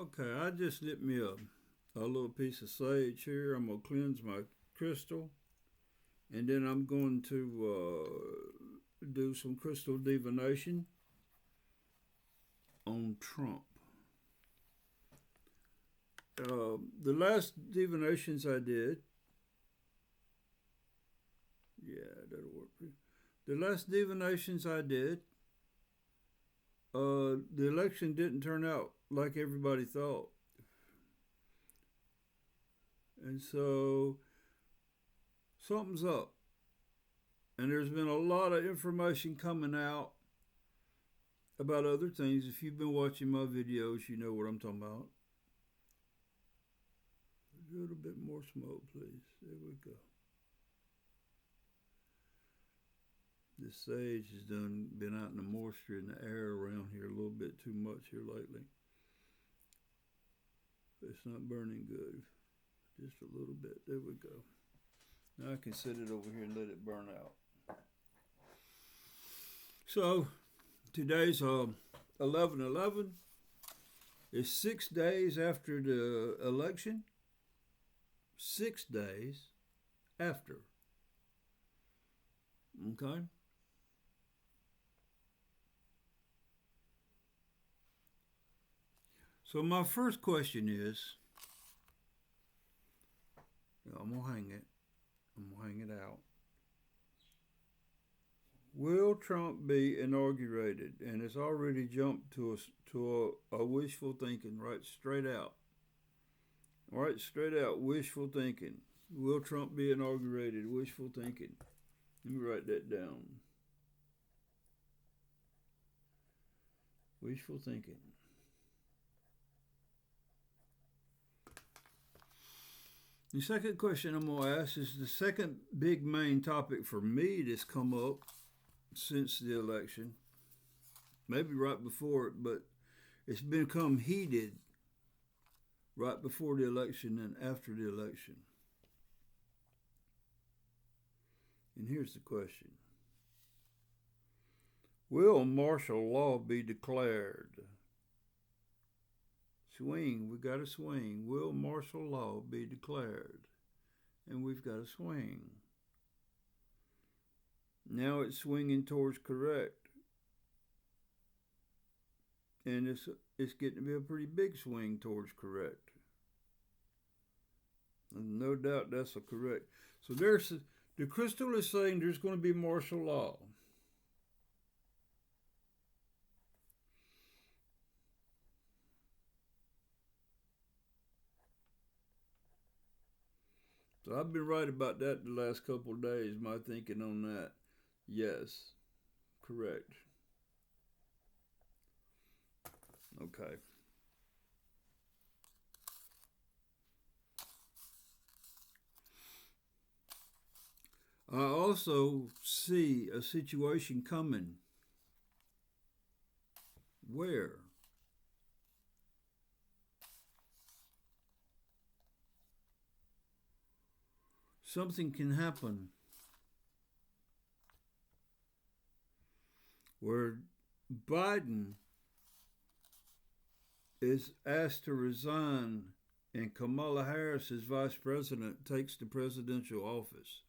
Okay, I just lit me a little piece of sage here. I'm going to cleanse my crystal. And then I'm going to do some crystal divination on Trump. The last divinations I did, yeah, that'll work. The last divinations I did, the election didn't turn out like everybody thought. And so something's up. And there's been a lot of information coming out about other things. If you've been watching my videos, you know what I'm talking about. A little bit more smoke, please. There we go. This sage has been out in the moisture in the air around here a little bit too much here lately. It's not burning good. Just a little bit. There we go. Now I can set it over here and let it burn out. So today's 11/11. It's 6 days after the election. 6 days after. Okay? So my first question is, I'm going to hang it. I'm going to hang it out. Will Trump be inaugurated? And it's already jumped to a wishful thinking, right straight out. Right straight out, wishful thinking. Will Trump be inaugurated? Wishful thinking. Let me write that down. Wishful thinking. The second question I'm going to ask is the second big main topic for me that's come up since the election. Maybe right before it, but it's become heated right before the election and after the election. And here's the question. Will martial law be declared? Swing, we got to swing. Will martial law be declared? And we've got to swing. Now it's swinging towards correct. And it's getting to be a pretty big swing towards correct. And no doubt that's a correct. So the crystal is saying there's going to be martial law. So I've been right about that the last couple of days, my thinking on that. Yes, correct. Okay. I also see a situation coming where something can happen where Biden is asked to resign and Kamala Harris, as vice president, takes the presidential office.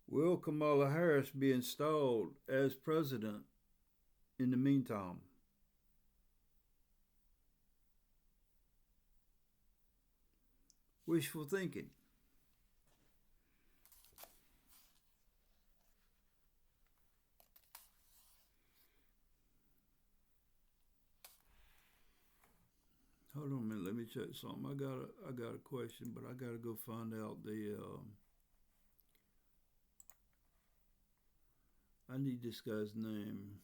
Will Kamala Harris be installed as president in the meantime? Wishful thinking. Hold on a minute, let me check something. I got a question, but I got to go find out I need this guy's name.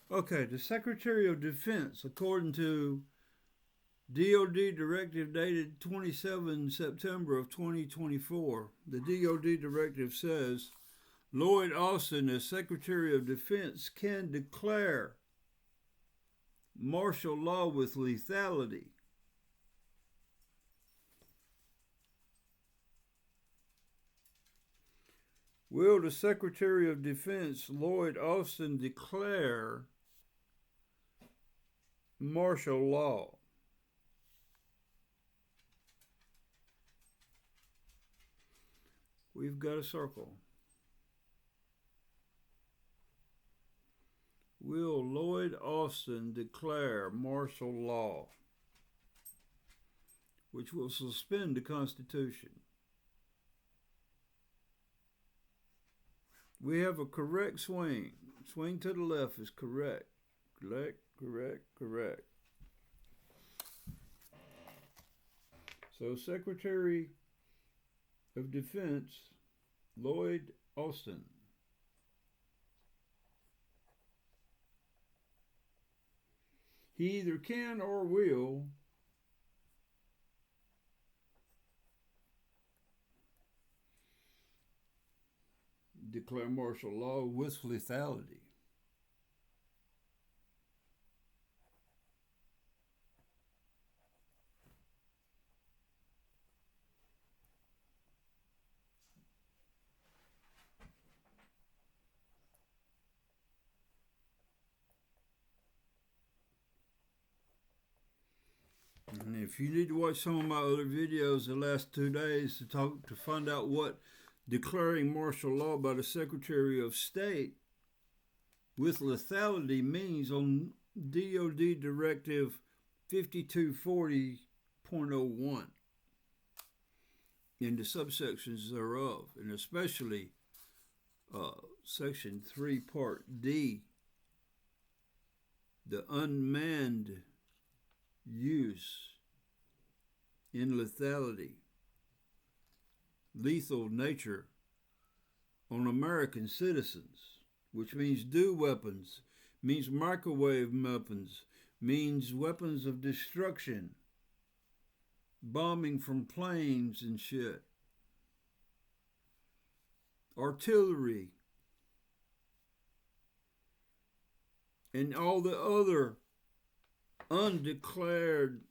Okay, the Secretary of Defense, according to DOD directive dated 27 September of 2024, the DOD directive says Lloyd Austin, as Secretary of Defense, can declare martial law with lethality. Will the Secretary of Defense, Lloyd Austin, declare martial law? We've got a circle. Will Lloyd Austin declare martial law, which will suspend the Constitution? We have a correct swing. Swing to the left is correct. Correct, correct, correct. So Secretary of Defense, Lloyd Austin. He either can or will declare martial law with lethality. And if you need to watch some of my other videos the last 2 days to find out what declaring martial law by the Secretary of State with lethality means on DOD Directive 5240.01 in the subsections thereof, and especially Section 3, Part D, the unmanned use in lethality, lethal nature on American citizens, which means DEW weapons, means microwave weapons, means weapons of destruction, bombing from planes and shit, artillery, and all the other undeclared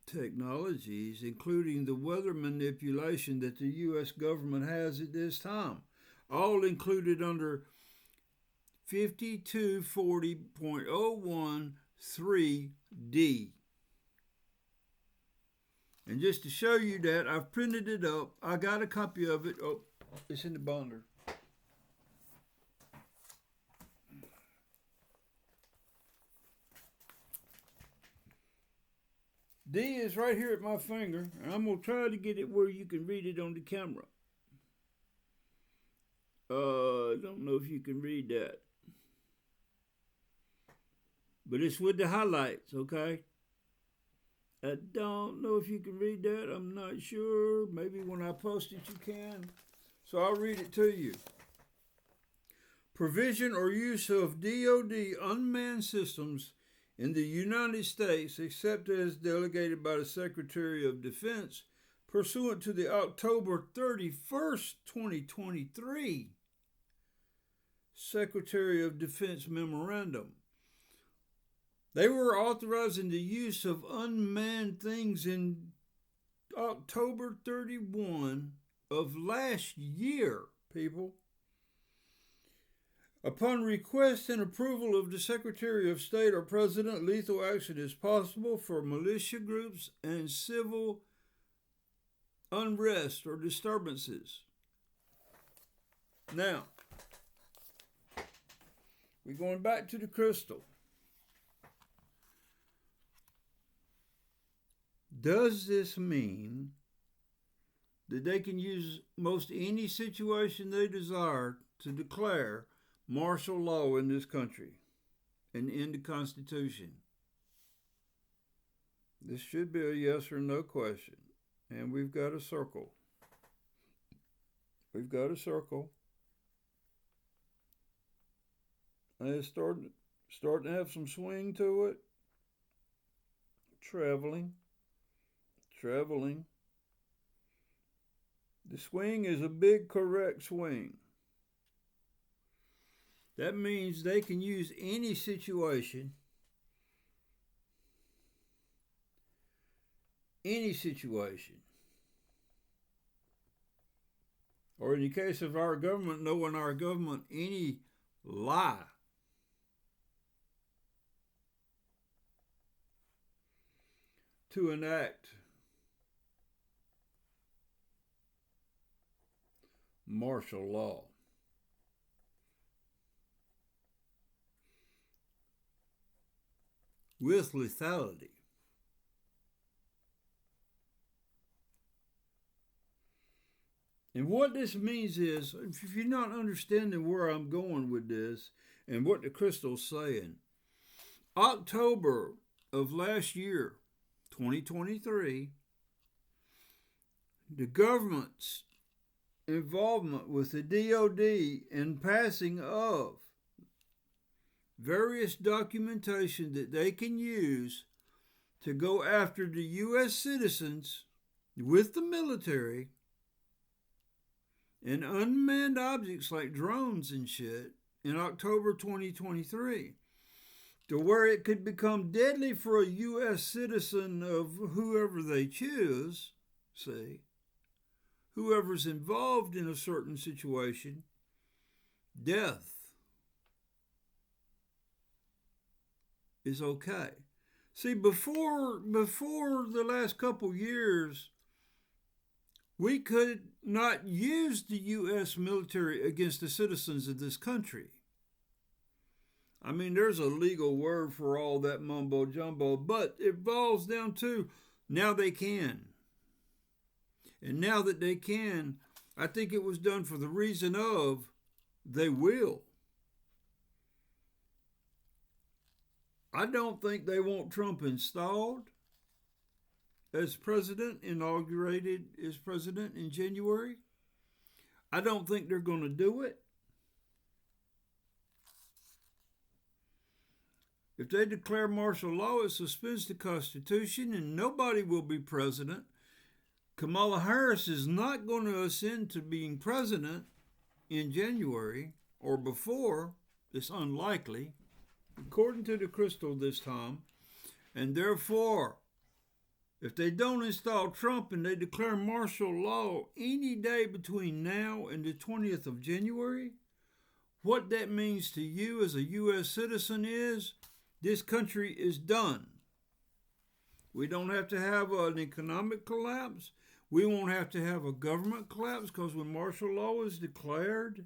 technologies, including the weather manipulation that the U.S. government has at this time, all included under 5240.013D. And just to show you that, I've printed it up. I got a copy of it. Oh, it's in the binder. D is right here at my finger, and I'm going to try to get it where you can read it on the camera. I don't know if you can read that. But it's with the highlights, okay? I don't know if you can read that. I'm not sure. Maybe when I post it you can. So I'll read it to you. Provision or use of DoD unmanned systems in the United States, except as delegated by the Secretary of Defense, pursuant to the October 31st, 2023 Secretary of Defense Memorandum. They were authorizing the use of unmanned things in October 31 of last year, people. Upon request and approval of the Secretary of State or President, lethal action is possible for militia groups and civil unrest or disturbances. Now, we're going back to the crystal. Does this mean that they can use most any situation they desire to declare martial law in this country and in the Constitution? This should be a yes or no question. And we've got a circle. We've got a circle. And it's starting to have some swing to it. Traveling. The swing is a big correct swing. That means they can use any situation, or in the case of our government, knowing our government, any lie to enact martial law. With lethality. And what this means is, if you're not understanding where I'm going with this and what the crystal's saying, October of last year, 2023, the government's involvement with the DOD in passing of various documentation that they can use to go after the U.S. citizens with the military and unmanned objects like drones and shit in October 2023, to where it could become deadly for a U.S. citizen of whoever they choose, see, whoever's involved in a certain situation, death is okay. See, before the last couple years, we could not use the U.S. military against the citizens of this country. I mean, there's a legal word for all that mumbo jumbo, but it boils down to now they can. And now that they can, I think it was done for the reason of they will. I don't think they want Trump installed as president, inaugurated as president in January. I don't think they're going to do it. If they declare martial law, it suspends the Constitution and nobody will be president. Kamala Harris is not going to ascend to being president in January or before. It's unlikely, according to the crystal this time. And therefore, if they don't install Trump and they declare martial law any day between now and the 20th of January, what that means to you as a U.S. citizen is this country is done. We don't have to have an economic collapse. We won't have to have a government collapse, because when martial law is declared,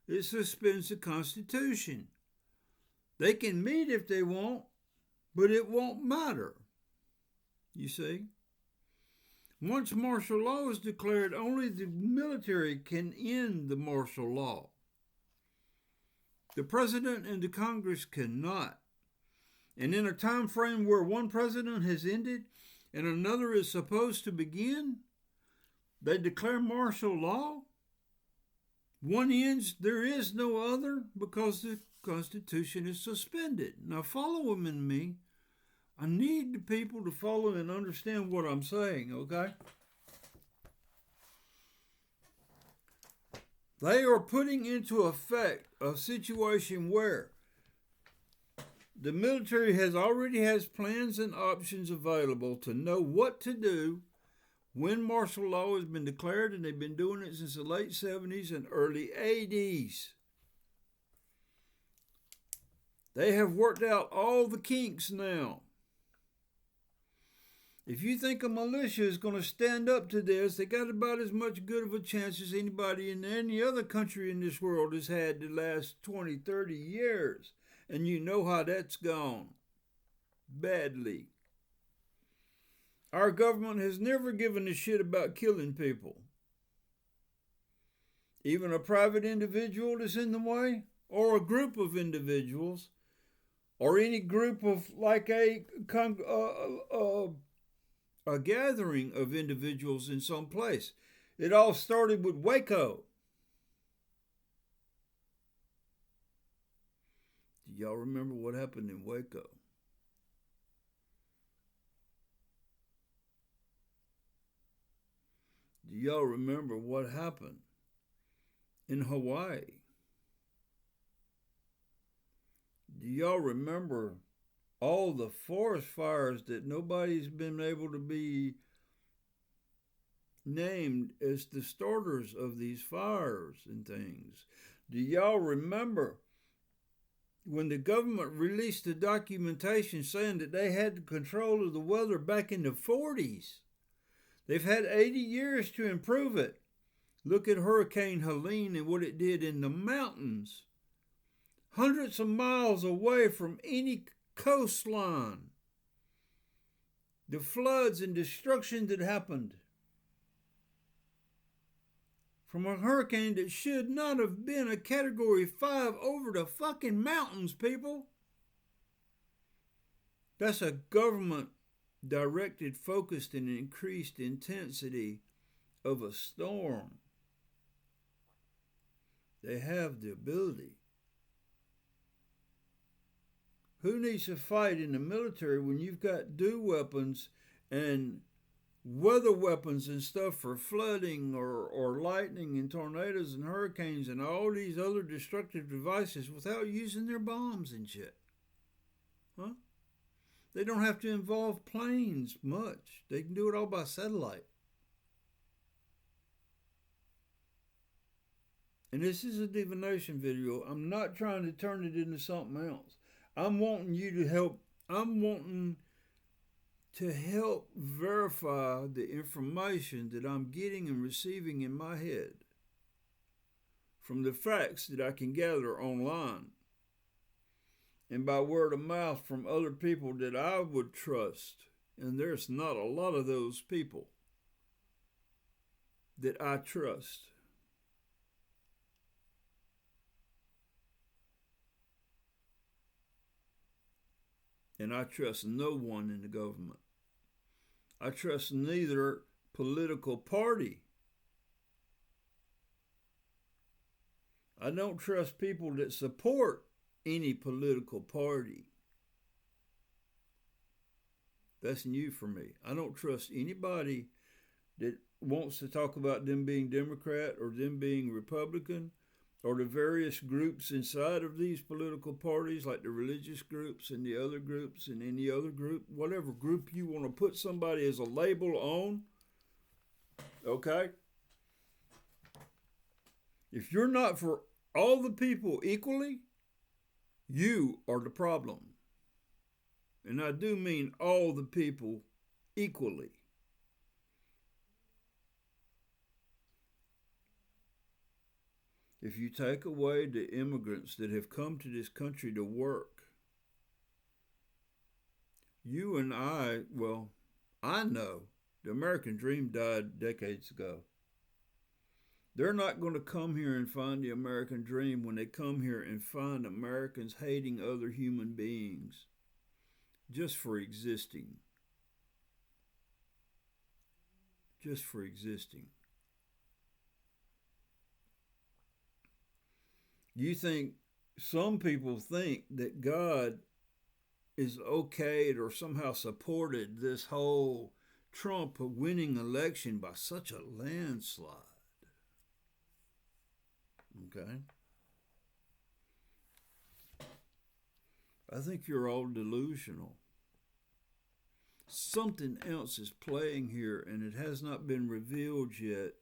it suspends the Constitution. They can meet if they want, but it won't matter. You see? Once martial law is declared, only the military can end the martial law. The president and the Congress cannot. And in a time frame where one president has ended and another is supposed to begin, they declare martial law. One ends, there is no other, because the Constitution is suspended. Now, following me, I need the people to follow and understand what I'm saying, okay? They are putting into effect a situation where the military already has plans and options available to know what to do when martial law has been declared, and they've been doing it since the late 70s and early 80s. They have worked out all the kinks now. If you think a militia is going to stand up to this, they got about as much good of a chance as anybody in any other country in this world has had the last 20, 30 years. And you know how that's gone. Badly. Our government has never given a shit about killing people. Even a private individual that's in the way, or a group of individuals, or any group of, like a gathering of individuals in some place. It all started with Waco. Y'all remember what happened in Waco? Do y'all remember what happened in Hawaii? Do y'all remember all the forest fires that nobody's been able to be named as the starters of these fires and things? Do y'all remember when the government released the documentation saying that they had control of the weather back in the 40s? They've had 80 years to improve it. Look at Hurricane Helene and what it did in the mountains, hundreds of miles away from any coastline. The floods and destruction that happened from a hurricane that should not have been a Category 5 over the fucking mountains, people. That's a government-directed, focused, and increased intensity of a storm. They have the ability. Who needs to fight in the military when you've got DEW weapons and weather weapons and stuff for flooding or lightning and tornadoes and hurricanes and all these other destructive devices without using their bombs and shit? Huh? They don't have to involve planes much. They can do it all by satellite. And this is a divination video. I'm not trying to turn it into something else. I'm wanting you to help. I'm wanting to help verify the information that I'm getting and receiving in my head from the facts that I can gather online and by word of mouth from other people that I would trust. And there's not a lot of those people that I trust. And I trust no one in the government. I trust neither political party. I don't trust people that support any political party. That's new for me. I don't trust anybody that wants to talk about them being Democrat or them being Republican, or the various groups inside of these political parties, like the religious groups and the other groups and any other group, whatever group you want to put somebody as a label on, okay? If you're not for all the people equally, you are the problem. And I do mean all the people equally. If you take away the immigrants that have come to this country to work, you and I, well, I know the American dream died decades ago. They're not going to come here and find the American dream when they come here and find Americans hating other human beings just for existing. Just for existing. You think, some people think that God is okayed or somehow supported this whole Trump winning election by such a landslide. Okay? I think you're all delusional. Something else is playing here and it has not been revealed yet.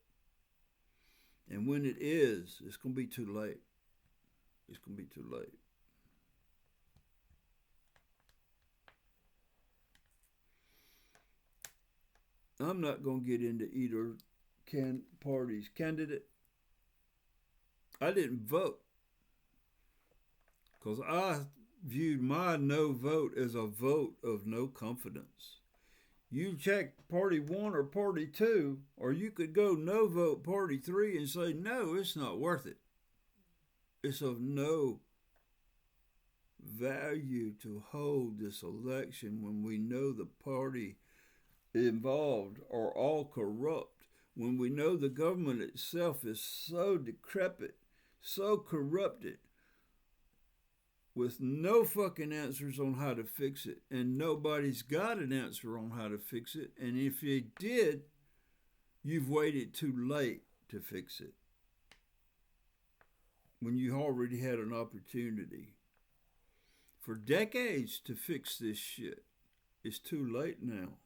And when it is, it's going to be too late. It's going to be too late. I'm not going to get into either party's candidate. I didn't vote because I viewed my no vote as a vote of no confidence. You check party 1 or party 2, or you could go no vote party 3 and say, no, it's not worth it. It's of no value to hold this election when we know the party involved are all corrupt, when we know the government itself is so decrepit, so corrupted, with no fucking answers on how to fix it. And nobody's got an answer on how to fix it. And if you did, you've waited too late to fix it, when you already had an opportunity. For decades to fix this shit. It's too late now.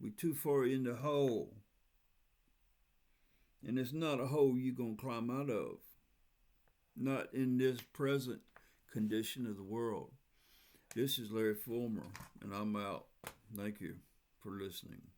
We're too far in the hole. And it's not a hole you're going to climb out of. Not in this present condition of the world. This is Larry Fulmer, and I'm out. Thank you for listening.